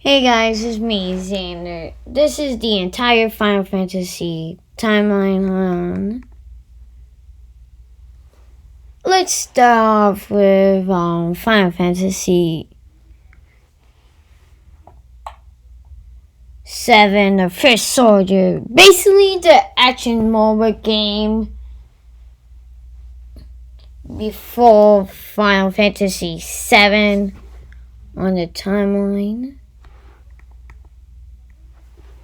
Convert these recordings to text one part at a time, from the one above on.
Hey guys, it's me, Xander. This is the entire Final Fantasy timeline. Let's start off with Final Fantasy 7, the first soldier. Basically, the action mobile game before Final Fantasy 7 on the timeline.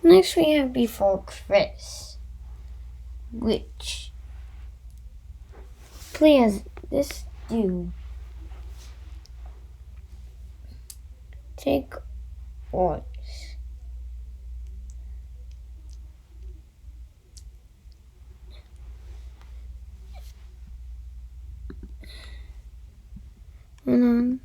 Next, we have Before Chris, which plays this dude. Take orders. Hold on.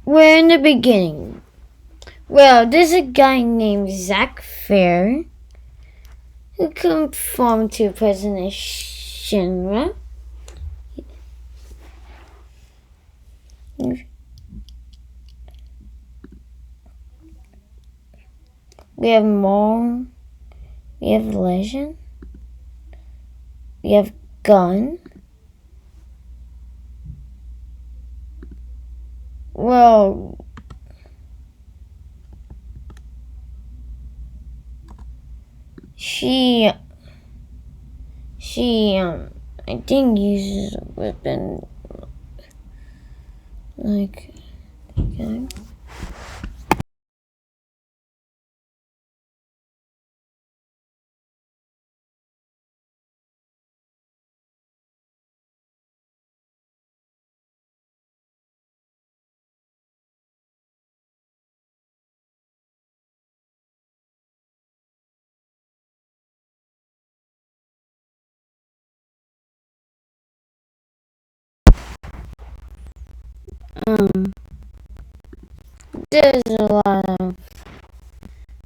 We're in the beginning. Well, there's a guy named Zach Fair who conformed to President Shinra. We have Maul. We have Legend. We have Gun. Well, she I think uses a weapon like, okay. There's a lot of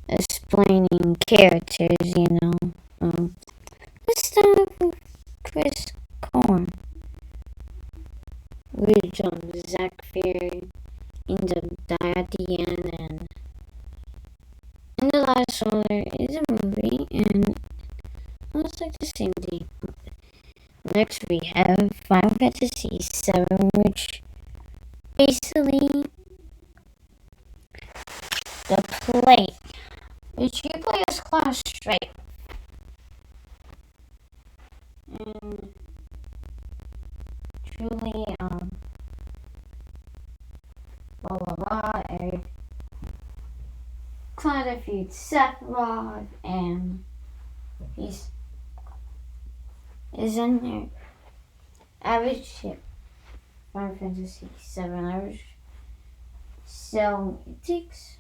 explaining characters. Let's start with Chris Korn, which Zach Fair ends up die at the end, and in the last order is a movie, and it looks like the same thing. Next we have Final Fantasy 7, which basically the play, which you play as Class Straight. And truly, blah blah blah, Cloud defeats Sephiroth, and he's is in there. Average ship, Final Fantasy 7 average. So it takes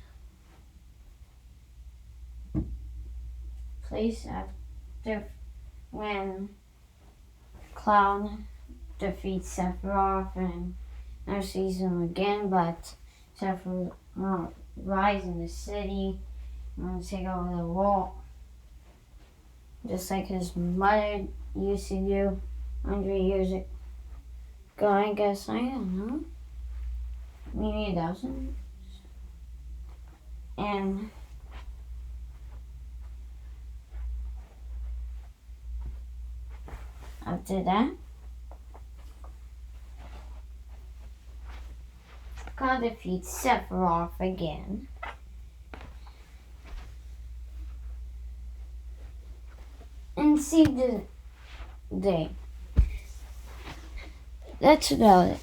place after when Cloud defeats Sephiroth and never sees him again, but Sephiroth rise in the city and take over the world, just like his mother used to do 100 years ago. I guess, I don't know, maybe 1,000. And after that, Cloud defeats Sephiroth again. And save the day. That's about it.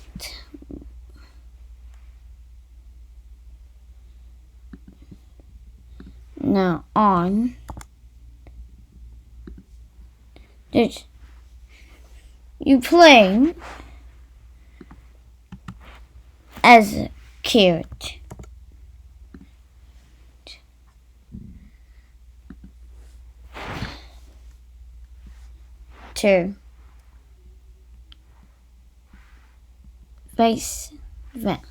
Now on. There's you play as a carrot. to face that.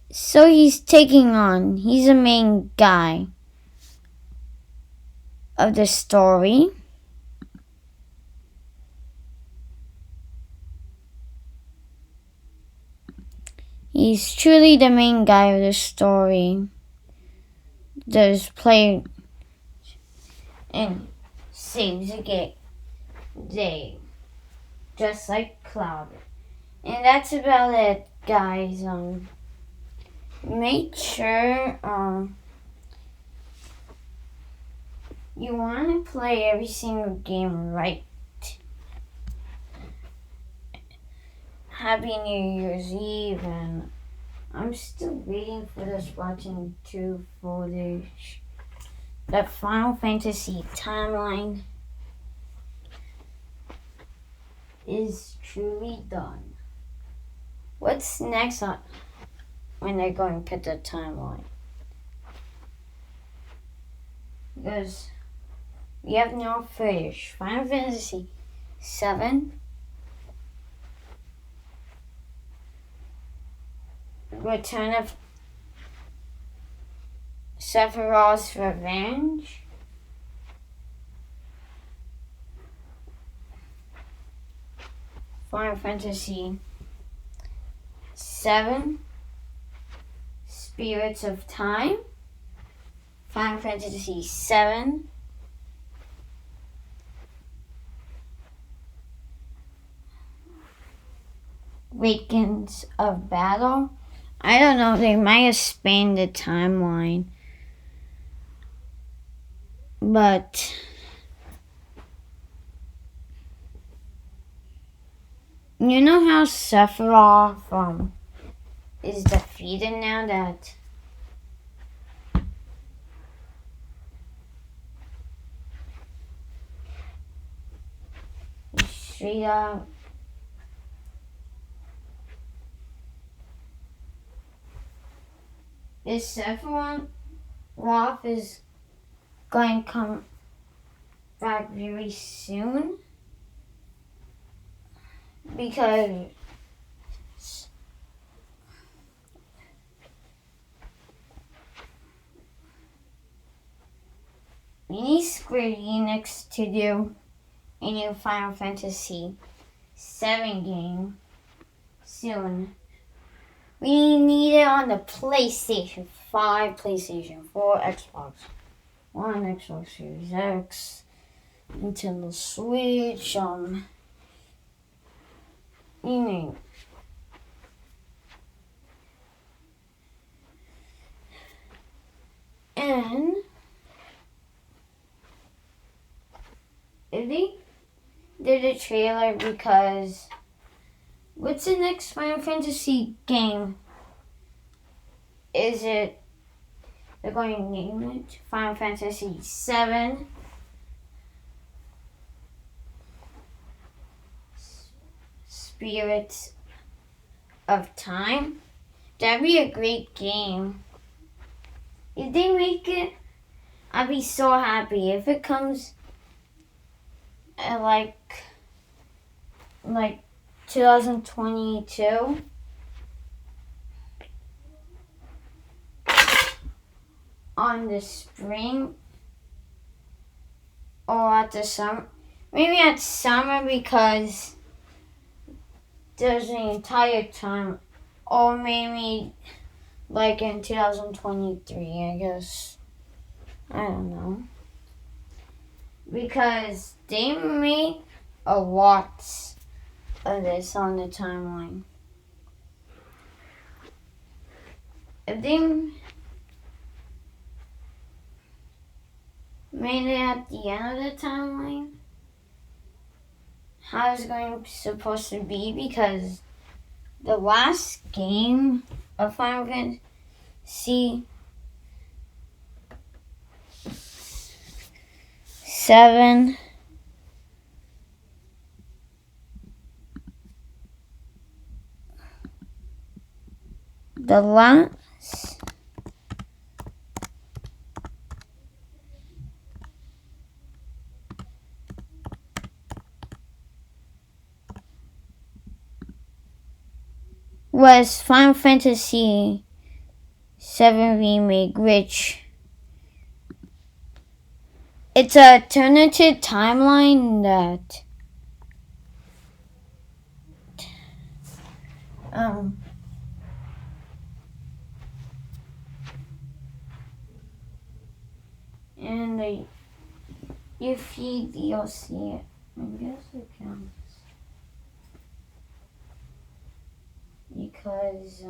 So he's the main guy of the story. He's truly the main guy of the story. Does play and saves the day, just like Cloud. And that's about it, guys. Make sure you want to play every single game right. Happy New Year's Eve, and I'm still waiting for the Splatoon 2 footage. The Final Fantasy timeline is truly done. What's next when they're going to put the timeline? Because we have no footage. Final Fantasy 7. Return of Sephiroth's Revenge. Final Fantasy 7. Spirits of Time. Final Fantasy 7. Weekends of Battle. I don't know, they might have spanned the timeline. But you know how Sephiroth is defeated now that he's straight up is Sephiroth is going to come back very soon because we need Square Enix to do a new Final Fantasy 7 game soon. We need it on the PlayStation 5, PlayStation 4, Xbox One, Xbox Series X, Nintendo Switch, you name it. And they did a trailer because what's the next Final Fantasy game? Is it, they're going to name it Final Fantasy 7. Spirits of Time. That'd be a great game. If they make it, I'd be so happy. If it comes at like 2022, on the spring or at the summer, maybe at summer because there's the entire time, or maybe like in 2023, I guess. I don't know. Because they made a lot of this on the timeline. If they made it at the end of the timeline, how it's supposed to be, because the last game of Final Fantasy 7 the last was Final Fantasy VII Remake, which it's a alternative timeline that and if you'll see it, I guess it counts because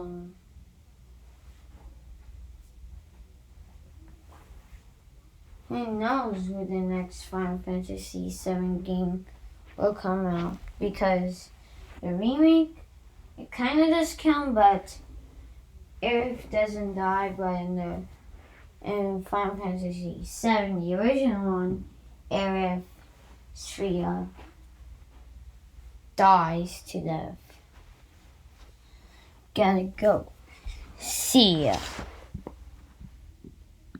who knows when the next Final Fantasy VII game will come out, because the remake, it kind of does count, but Aerith doesn't die, but in Final Fantasy VII, the original one, Aerith straight up dies to death. Gotta go. See ya.